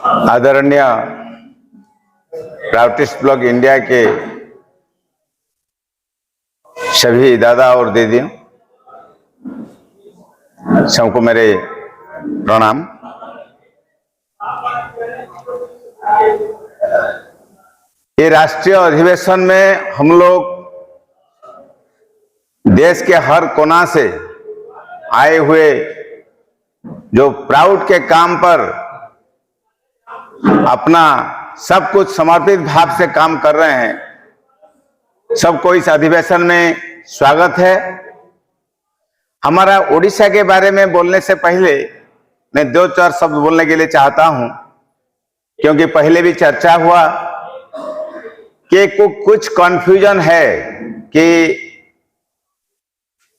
आदरणीय Proutist block India के सभी दादा और दीदियों, सबको मेरे प्रणाम। ये राष्ट्रीय अधिवेशन में हम लोग देश के हर कोना से आए हुए जो प्राउड के काम पर अपना सब कुछ समर्पित भाव से काम कर रहे हैं, सबको इस अधिवेशन में स्वागत है। हमारा ओडिशा के बारे में बोलने से पहले मैं दो चार शब्द बोलने के लिए चाहता हूं, क्योंकि पहले भी चर्चा हुआ कि कुछ कंफ्यूजन है कि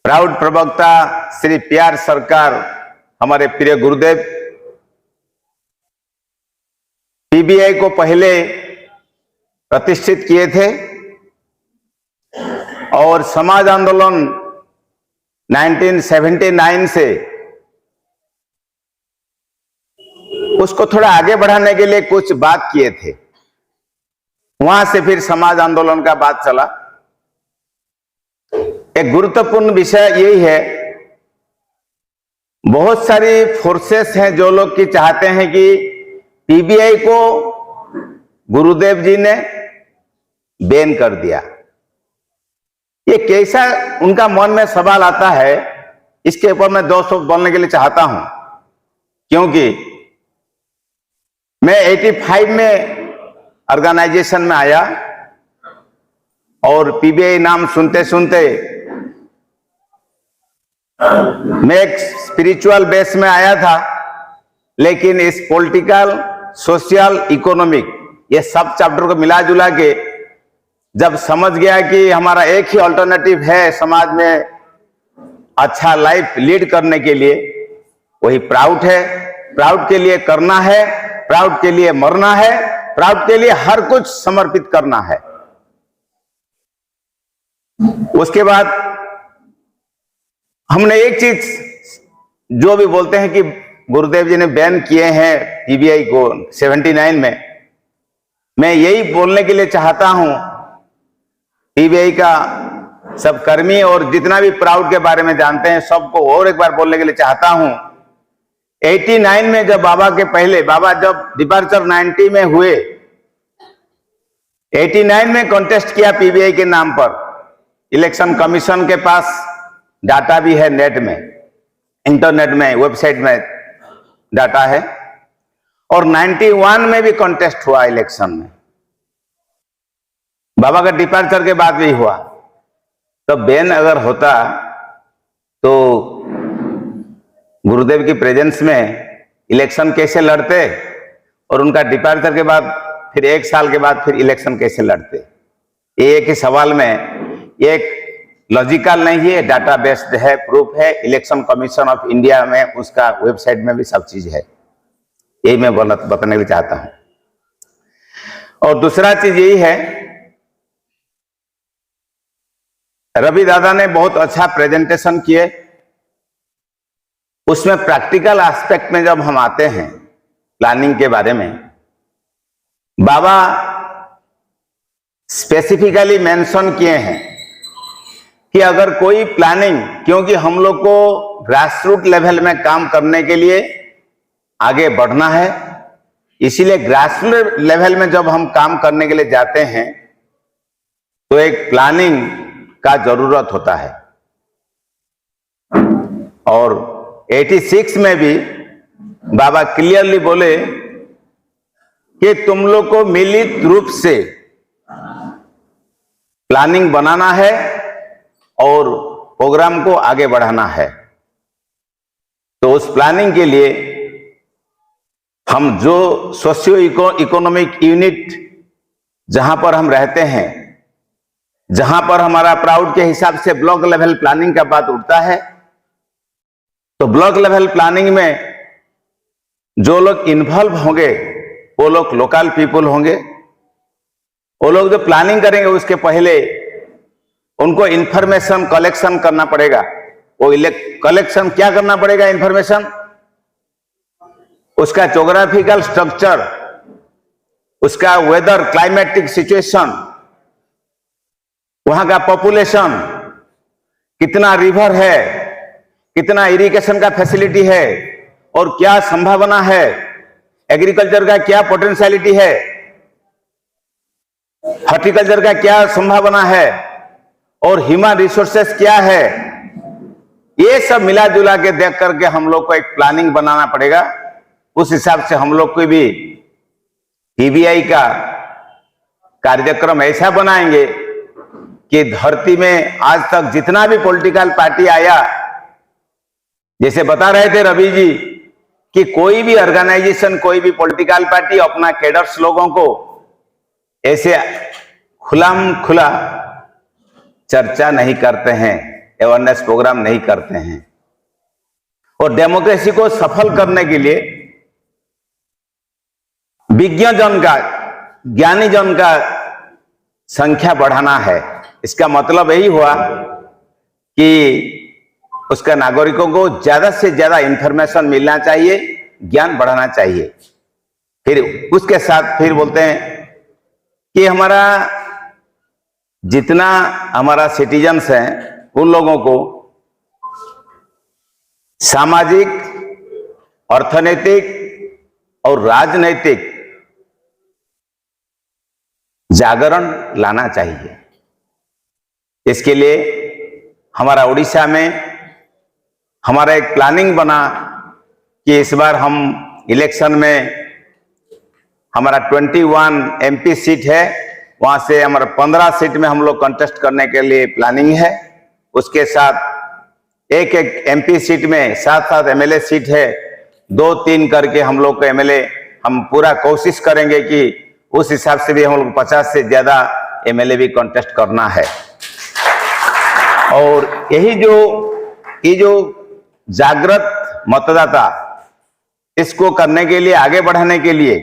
प्राउड प्रवक्ता श्री PR सरकार, हमारे प्रिय गुरुदेव, PBI को पहले प्रतिष्ठित किए थे और समाज आंदोलन 1979 से उसको थोड़ा आगे बढ़ाने के लिए कुछ बात किए थे। वहां से फिर समाज आंदोलन का बात चला। एक गुरुत्वपूर्ण विषय यही है, बहुत सारी फोर्सेस हैं जो लोग की चाहते हैं कि PBI को गुरुदेव जी ने बैन कर दिया। ये कैसा उनका मन में सवाल आता है, इसके ऊपर मैं दो शब्द बोलने के लिए चाहता हूं, क्योंकि मैं 85 में ऑर्गेनाइजेशन में आया और PBI नाम सुनते सुनते मैं एक स्पिरिचुअल बेस में आया था, लेकिन इस पॉलिटिकल, सोशल, इकोनॉमिक ये सब चैप्टर को मिला जुला के जब समझ गया कि हमारा एक ही अल्टरनेटिव है समाज में अच्छा लाइफ लीड करने के लिए, वही प्राउड है। प्राउड के लिए करना है, प्राउड के लिए मरना है, प्राउड के लिए हर कुछ समर्पित करना है। उसके बाद हमने एक चीज जो भी बोलते हैं कि गुरुदेव जी ने बैन किए हैं PBI को 79 में, मैं यही बोलने के लिए चाहता हूं, PBI का सब कर्मी और जितना भी प्राउड के बारे में जानते हैं सबको और एक बार बोलने के लिए चाहता हूं। 89 में जब बाबा के पहले, बाबा जब डिपार्चर 90 में हुए, 89 में कॉन्टेस्ट किया PBI के नाम पर। इलेक्शन कमीशन के पास डाटा भी है, नेट में, इंटरनेट में, वेबसाइट में डाटा है। और 91 में भी कॉन्टेस्ट हुआ इलेक्शन में, बाबा का डिपार्चर के बाद भी हुआ। तो बैन अगर होता तो गुरुदेव की प्रेजेंस में इलेक्शन कैसे लड़ते, और उनका डिपार्चर के बाद फिर एक साल के बाद फिर इलेक्शन कैसे लड़ते? ये एक ही सवाल में एक लॉजिकल नहीं है, डाटा बेस्ड है, प्रूफ है। इलेक्शन कमीशन ऑफ इंडिया में उसका वेबसाइट में भी सब चीज है। यही मैं बताने के लिए चाहता हूं। और दूसरा चीज यही है, रवि दादा ने बहुत अच्छा प्रेजेंटेशन किए। उसमें प्रैक्टिकल एस्पेक्ट में जब हम आते हैं प्लानिंग के बारे में, बाबा स्पेसिफिकली मेंशन किए हैं कि अगर कोई प्लानिंग, क्योंकि हम लोग को ग्रासरूट लेवल में काम करने के लिए आगे बढ़ना है, इसीलिए ग्रासरूट लेवल में जब हम काम करने के लिए जाते हैं तो एक प्लानिंग का जरूरत होता है। और 86 में भी बाबा क्लियरली बोले कि तुम लोग को मिलित रूप से प्लानिंग बनाना है और प्रोग्राम को आगे बढ़ाना है। तो उस प्लानिंग के लिए हम जो सोशियो इकोनॉमिक यूनिट जहां पर हम रहते हैं, जहां पर हमारा प्राउड के हिसाब से ब्लॉक लेवल प्लानिंग का बात उठता है, तो ब्लॉक लेवल प्लानिंग में जो लोग इन्वॉल्व होंगे वो लोग लोकल पीपल होंगे। वो लोग जो प्लानिंग करेंगे उसके पहले उनको इंफॉर्मेशन कलेक्शन करना पड़ेगा। वो कलेक्शन क्या करना पड़ेगा? इंफॉर्मेशन उसका ज्योग्राफिकल स्ट्रक्चर, उसका वेदर क्लाइमेटिक सिचुएशन, वहां का पॉपुलेशन, कितना रिवर है, कितना इरिगेशन का फैसिलिटी है और क्या संभावना है, एग्रीकल्चर का क्या पोटेंशियलिटी है, हॉर्टिकल्चर का क्या संभावना है और ह्यूमन रिसोर्सेस क्या है, ये सब मिला जुला के देख करके हम लोग को एक प्लानिंग बनाना पड़ेगा। उस हिसाब से हम लोग को भी पीबीआई का कार्यक्रम ऐसा बनाएंगे कि धरती में आज तक जितना भी पॉलिटिकल पार्टी आया, जैसे बता रहे थे रवि जी कि कोई भी ऑर्गेनाइजेशन, कोई भी पॉलिटिकल पार्टी अपना कैडर्स लोगों को ऐसे खुला चर्चा नहीं करते हैं, अवेयरनेस प्रोग्राम नहीं करते हैं। और डेमोक्रेसी को सफल करने के लिए विज्ञजन का, ज्ञानी जन का संख्या बढ़ाना है। इसका मतलब यही हुआ कि उसका नागरिकों को ज्यादा से ज्यादा इंफॉर्मेशन मिलना चाहिए, ज्ञान बढ़ाना चाहिए। फिर उसके साथ फिर बोलते हैं कि हमारा जितना हमारा सिटीजन्स हैं उन लोगों को सामाजिक, अर्थनैतिक और राजनैतिक जागरण लाना चाहिए। इसके लिए हमारा उड़ीसा में हमारा एक प्लानिंग बना कि इस बार हम इलेक्शन में हमारा 21 एमपी सीट है, वहां से हमारा 15 सीट में हम लोग कंटेस्ट करने के लिए प्लानिंग है। उसके साथ एक एमपी सीट में 7-7 एमएलए सीट है, 2-3 करके हम लोग को एमएलए, हम पूरा कोशिश करेंगे कि उस हिसाब से भी हम लोग 50 से ज्यादा एमएलए भी कंटेस्ट करना है। और ये जो जागृत मतदाता, इसको करने के लिए, आगे बढ़ाने के लिए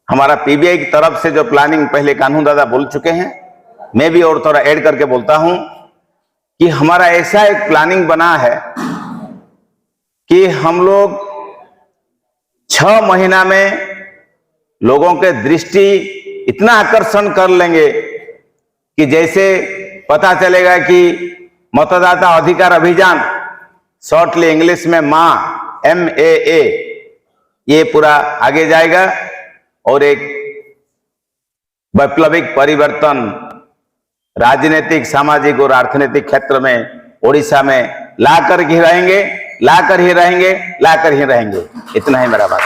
हमारा पीबीआई की तरफ से जो प्लानिंग पहले कान्हू दादा बोल चुके हैं, मैं भी और थोड़ा ऐड करके बोलता हूं कि हमारा ऐसा एक प्लानिंग बना है कि हम लोग 6 महीना में लोगों के दृष्टि इतना आकर्षण कर लेंगे कि जैसे पता चलेगा कि मतदाता अधिकार अभियान, शॉर्टली इंग्लिश में MAA, ये पूरा आगे जाएगा और एक वैप्लविक परिवर्तन राजनीतिक, सामाजिक और अर्थनैतिक क्षेत्र में ओडिशा में लाकर ही रहेंगे। इतना ही मेरा बात।